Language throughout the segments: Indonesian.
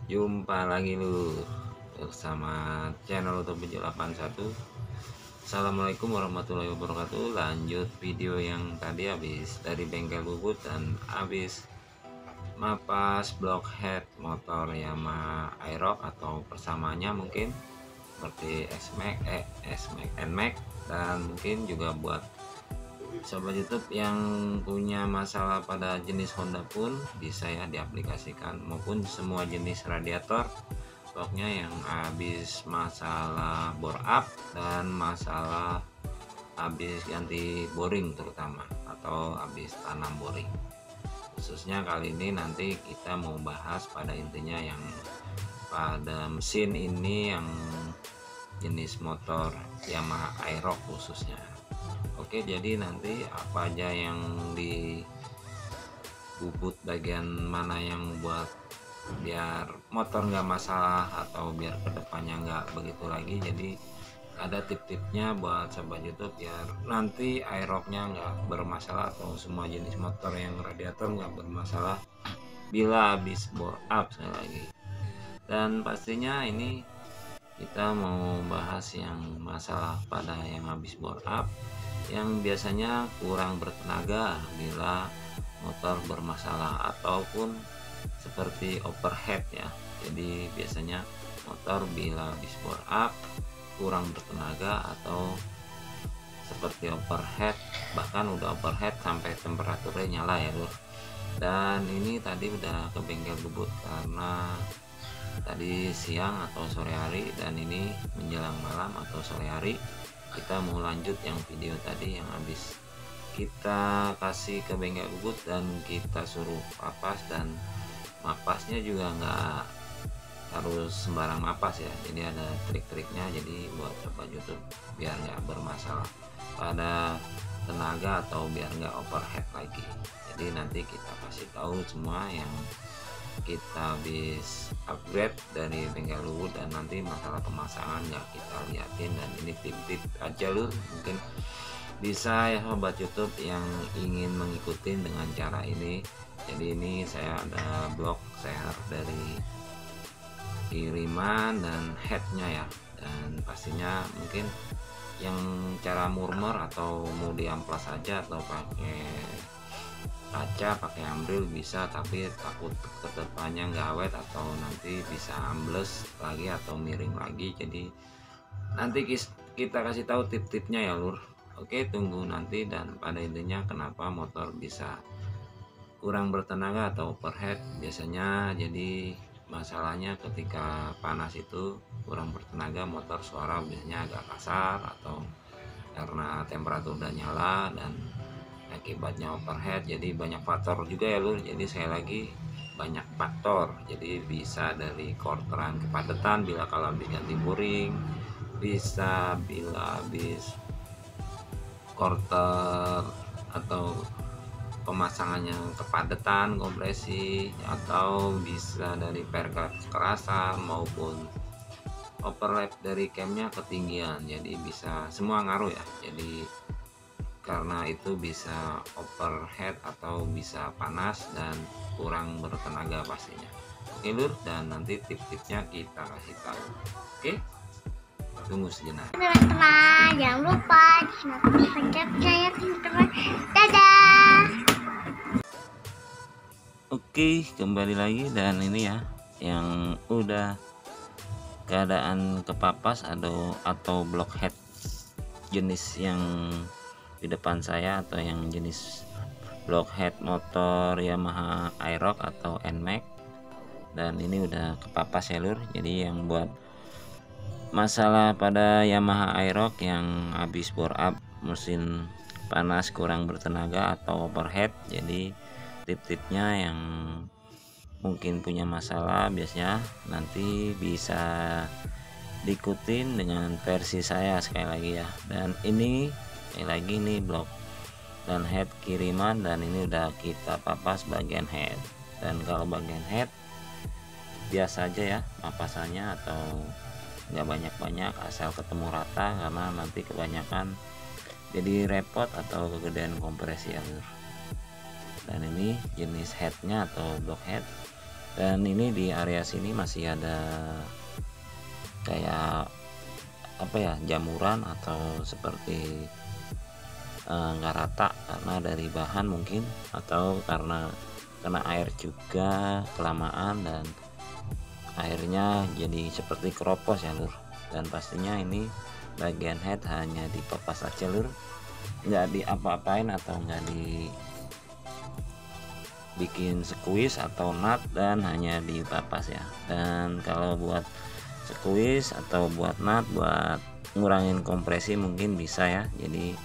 Jumpa lagi bersama channel YouTube 781. Assalamualaikum warahmatullahi wabarakatuh. Lanjut video yang tadi habis dari bengkel Bubut dan habis mapas blockhead motor Yamaha Aerox atau persamaannya mungkin seperti S-Max, N-Max, dan mungkin juga buat sobat YouTube yang punya masalah pada jenis Honda pun bisa ya diaplikasikan, maupun semua jenis radiator pokoknya yang habis masalah bore up dan masalah habis ganti boring terutama atau habis tanam boring. Khususnya kali ini nanti kita mau bahas pada intinya yang pada mesin ini yang jenis motor Yamaha Aerox khususnya. Oke, jadi nanti apa aja yang di bubut bagian mana yang buat biar motor nggak masalah atau biar kedepannya nggak begitu lagi. Jadi ada tip-tipnya buat sobat YouTube biar nanti Aeroxnya nggak bermasalah atau semua jenis motor yang radiator nggak bermasalah bila habis bore up sekali lagi. Dan pastinya ini kita mau bahas yang masalah pada yang habis bore up, yang biasanya kurang bertenaga bila motor bermasalah ataupun seperti overheat ya. Jadi biasanya motor bila habis bore up kurang bertenaga atau seperti overheat, bahkan udah overheat sampai temperaturnya nyala ya lur. Dan ini tadi udah ke bengkel Bubut karena tadi siang atau sore hari, dan ini menjelang malam atau sore hari kita mau lanjut yang video tadi yang habis kita kasih ke bengkel Bubut dan kita suruh mapas, dan mapasnya juga nggak harus sembarang mapas ya, jadi ada trik-triknya. Jadi buat sobat YouTube biar nggak bermasalah pada tenaga atau biar nggak overheat lagi. Jadi nanti kita kasih tahu semua yang kita habis upgrade dari bengkel Bubut, dan nanti masalah pemasangan nggak kita liatin, dan ini tip-tip aja lur, mungkin bisa ya sobat YouTube yang ingin mengikuti dengan cara ini. Jadi ini saya ada blok share dari kiriman dan headnya ya, dan pastinya mungkin yang cara murmur atau mau diamplas aja atau pakai kaca, pakai ambril bisa, tapi takut kedepannya nggak awet atau nanti bisa ambles lagi atau miring lagi. Jadi nanti kita kasih tahu tip-tipnya ya lur. Oke, tunggu nanti. Dan pada intinya kenapa motor bisa kurang bertenaga atau overheat biasanya, jadi masalahnya ketika panas itu kurang bertenaga, motor suara biasanya agak kasar atau karena temperatur udah nyala, dan akibatnya overheat. Jadi banyak faktor juga ya lur. Jadi sekali lagi banyak faktor, jadi bisa dari korteran kepadatan bila kalau habis ganti boring, bisa bila habis korter atau pemasangannya kepadatan kompresi, atau bisa dari perkat kekerasan maupun overlap dari camnya ketinggian. Jadi bisa semua ngaruh ya. Jadi karena itu bisa overheat atau bisa panas dan kurang bertenaga pastinya. Oke lur, dan nanti tip-tipnya kita kasih tahu. Oke, tunggu sejenak. Teman-teman jangan lupa subscribe-nya ya teman-teman. Dadah. Oke, kembali lagi, dan ini ya yang udah keadaan kepapas atau blockhead jenis yang di depan saya, atau yang jenis blockhead motor Yamaha Aerox atau N-Max, dan ini udah kepapas ya lur. Jadi yang buat masalah pada Yamaha Aerox yang habis bore up, mesin panas kurang bertenaga atau overheat, jadi tip-tipnya yang mungkin punya masalah, biasanya nanti bisa diikutin dengan versi saya sekali lagi ya. Dan ini sekali lagi ini blok dan head kiriman, dan ini udah kita papas bagian head. Dan kalau bagian head biasa aja ya papasannya, atau nggak banyak-banyak, asal ketemu rata, karena nanti kebanyakan jadi repot atau kegedean kompresi ya lur. Dan ini jenis headnya atau block head, dan ini di area sini masih ada kayak apa ya, jamuran atau seperti nggak rata karena dari bahan mungkin, atau karena kena air juga kelamaan dan airnya jadi seperti keropos ya lur. Dan pastinya ini bagian head hanya dipapas aja lur, nggak diapa-apain atau nggak dibikin squeeze atau nut, dan hanya dipapas ya. Dan kalau buat squeeze atau buat nut buat ngurangin kompresi mungkin bisa ya, jadi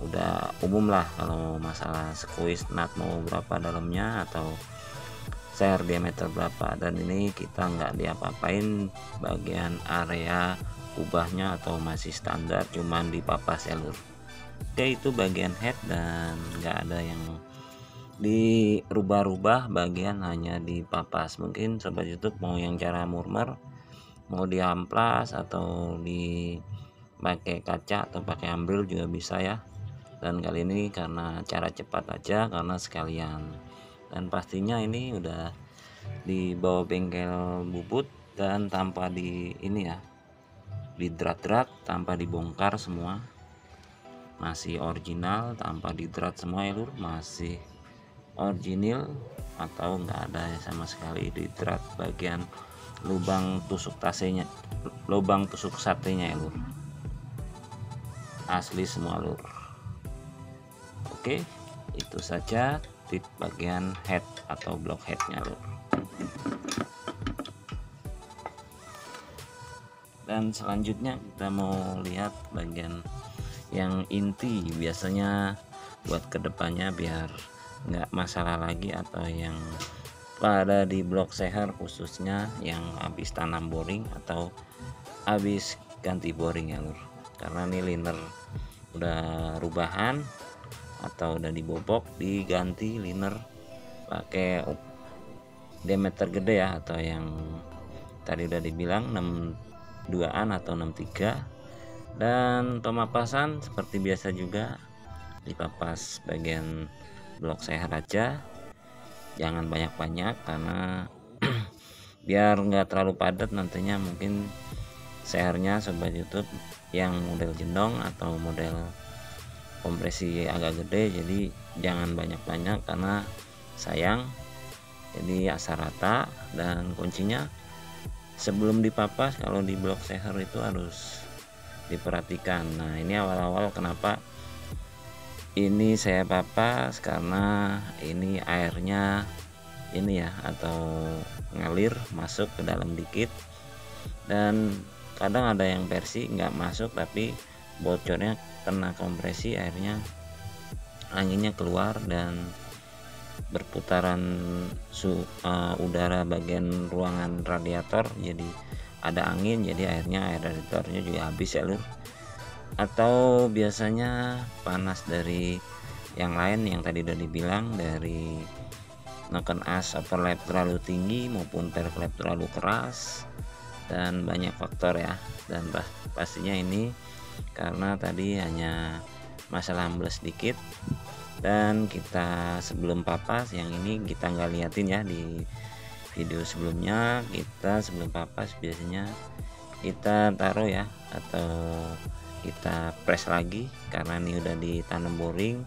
udah umum lah kalau masalah squeeze nut mau berapa dalamnya atau share diameter berapa. Dan ini kita nggak diapa-apain bagian area kubahnya atau masih standar, cuman dipapas ya lur. Oke, itu bagian head dan nggak ada yang dirubah-rubah, bagian hanya dipapas. Mungkin sobat YouTube mau yang cara murmer, mau diamplas atau dipakai kaca atau pakai ambril juga bisa ya. Dan kali ini karena cara cepat aja, karena sekalian. Dan pastinya ini udah dibawa bengkel bubut dan tanpa di ini ya, di drat-drat, tanpa dibongkar semua, masih original tanpa di drat semua ya lur, masih original atau enggak ada sama sekali di drat bagian lubang tusuk tasenya, lubang tusuk satenya ya lur, asli semua lur. Oke, itu saja tip bagian head atau block headnya lur. Dan selanjutnya kita mau lihat bagian yang inti, biasanya buat kedepannya biar nggak masalah lagi, atau yang pada di blok seher khususnya yang habis tanam boring atau habis ganti boring ya lur. Karena ini liner udah rubahan atau udah dibobok, diganti liner pakai diameter gede ya, atau yang tadi udah dibilang 62an atau 63. Dan pemapasan seperti biasa juga, dipapas bagian blok seher aja, jangan banyak-banyak karena biar nggak terlalu padat nantinya. Mungkin sehernya sobat YouTube yang model jendong atau model kompresi agak gede, jadi jangan banyak-banyak karena sayang. Jadi asal rata, dan kuncinya sebelum dipapas kalau di blok seher itu harus diperhatikan. Nah, ini awal-awal kenapa ini saya papas, karena ini airnya ini ya, atau ngalir masuk ke dalam dikit, dan kadang ada yang versi nggak masuk tapi bocornya kena kompresi, airnya anginnya keluar dan berputaran udara bagian ruangan radiator, jadi ada angin, jadi air radiatornya juga habis ya lur. Atau biasanya panas dari yang lain yang tadi udah dibilang, dari neken as upper lap terlalu tinggi maupun per lap terlalu keras, dan banyak faktor ya. Dan pastinya ini karena tadi hanya masalah ambles dikit, dan kita sebelum papas yang ini kita nggak liatin ya di video sebelumnya. Kita sebelum papas biasanya kita taruh ya, atau kita press lagi, karena ini udah ditanam boring,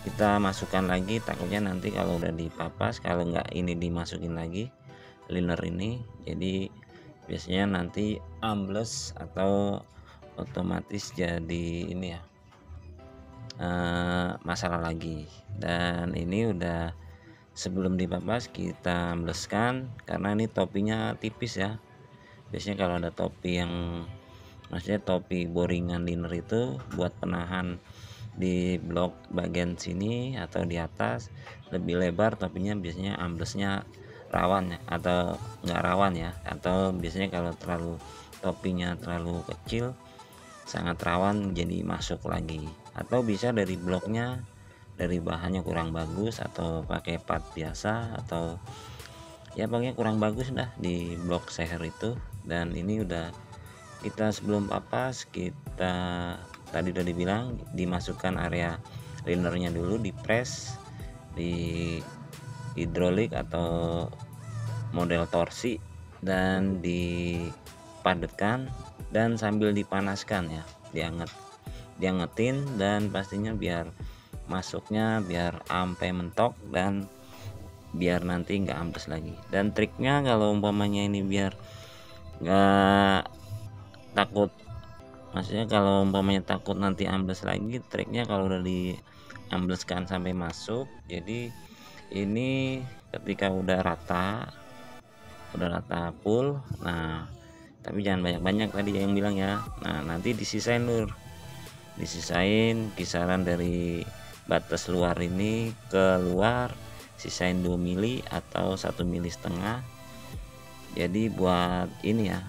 kita masukkan lagi. Takutnya nanti kalau udah dipapas, kalau nggak ini dimasukin lagi liner ini, jadi biasanya nanti ambles atau otomatis jadi ini ya, masalah lagi. Dan ini udah sebelum dipapas kita ambleskan, karena ini topinya tipis ya. Biasanya kalau ada topi yang maksudnya topi boringan liner itu buat penahan di blok bagian sini atau di atas lebih lebar, topinya biasanya amblesnya rawan ya, atau nggak rawan ya, atau biasanya kalau terlalu topinya terlalu kecil sangat rawan jadi masuk lagi. Atau bisa dari bloknya, dari bahannya kurang bagus, atau pakai part biasa, atau ya pokoknya kurang bagus dah di blok seher itu. Dan ini udah kita sebelum papas, kita tadi udah dibilang dimasukkan area linernya dulu, di press, di hidrolik atau model torsi, dan dipadatkan dan sambil dipanaskan ya, diangetin, dan pastinya biar masuknya biar ampe mentok dan biar nanti nggak ambles lagi. Dan triknya kalau umpamanya ini biar nggak takut, maksudnya kalau umpamanya takut nanti ambles lagi, triknya kalau udah diambleskan sampai masuk, jadi ini ketika udah rata full, nah tapi jangan banyak-banyak tadi yang bilang ya. Nah nanti disisain lur, disisain kisaran dari batas luar ini ke luar, sisain 2 mili atau 1,5 mili. Jadi buat ini ya,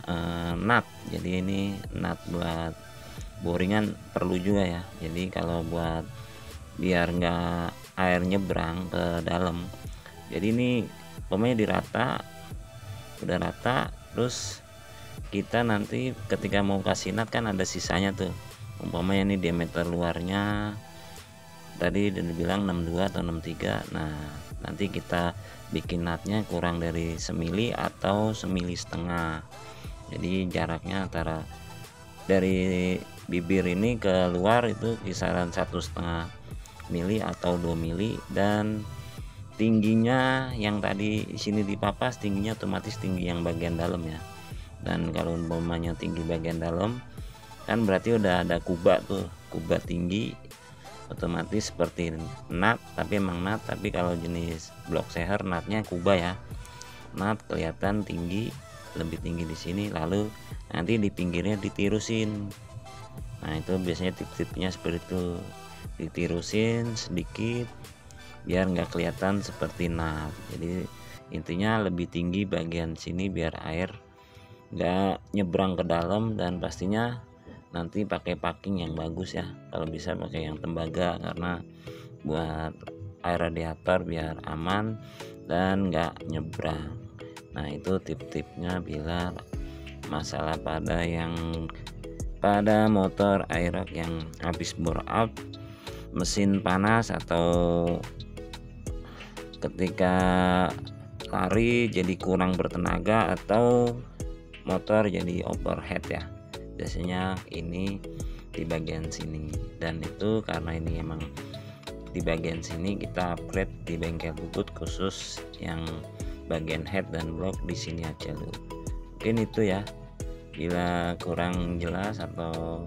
nut. Jadi ini nut buat boringan perlu juga ya. Jadi kalau buat biar nggak air nyebrang ke dalam, jadi ini pokoknya udah rata, terus kita nanti ketika mau kasih nut kan ada sisanya tuh, umpamanya ini diameter luarnya tadi udah dibilang 62 atau 63. Nah nanti kita bikin nutnya kurang dari 1 mili atau 1,5 mili. Jadi jaraknya antara dari bibir ini ke luar itu kisaran 1,5 mili atau 2 mili. Dan tingginya yang tadi di sini dipapas, tingginya otomatis tinggi yang bagian dalam ya. Dan kalau umpamanya tinggi bagian dalam kan berarti udah ada kuba tuh, kuba tinggi, otomatis seperti nut, tapi emang nut. Tapi kalau jenis blok seher nutnya kuba ya, nut kelihatan tinggi, lebih tinggi di sini, lalu nanti di pinggirnya ditirusin. Nah itu biasanya tip-tipnya seperti itu, ditirusin sedikit biar nggak kelihatan seperti nut. Jadi intinya lebih tinggi bagian sini biar air nggak nyebrang ke dalam. Dan pastinya nanti pakai packing yang bagus ya, kalau bisa pakai yang tembaga karena buat air radiator biar aman dan nggak nyebrang. Nah itu tip-tipnya bila masalah pada motor Aerox yang habis bore out, mesin panas, atau ketika lari jadi kurang bertenaga, atau motor jadi overheat ya, biasanya ini di bagian sini. Dan itu karena ini emang di bagian sini kita upgrade di bengkel butut khusus yang bagian head dan block di sini aja loh. Mungkin itu ya, bila kurang jelas atau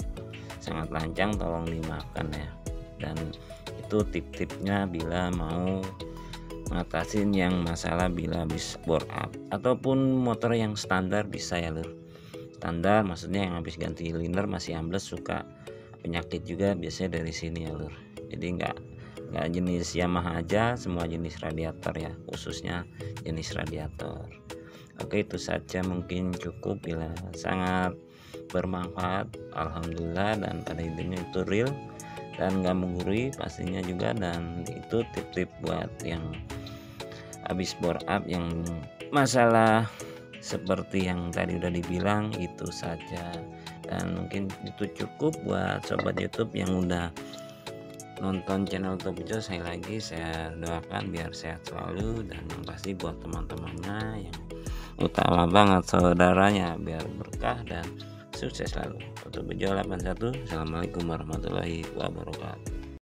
sangat lancang tolong dimaafkan ya. Dan itu tip-tipnya bila mau ngatasin yang masalah bila habis bore up, ataupun motor yang standar bisa ya lur. Standar maksudnya yang habis ganti liner masih ambles, suka penyakit juga biasanya dari sini ya lur. Jadi nggak jenis Yamaha aja, semua jenis radiator ya, khususnya jenis radiator. Oke itu saja, mungkin cukup. Bila sangat bermanfaat alhamdulillah, dan pada intinya itu real dan nggak menggurui pastinya juga. Dan itu tip-tip buat yang habis bore up yang masalah seperti yang tadi udah dibilang, itu saja. Dan mungkin itu cukup buat sobat YouTube yang udah nonton channel Top Bejo. Saya doakan biar sehat selalu, dan yang pasti buat teman-temannya yang utama banget saudaranya biar berkah dan sukses selalu. Top Bejo 81. Assalamualaikum warahmatullahi wabarakatuh.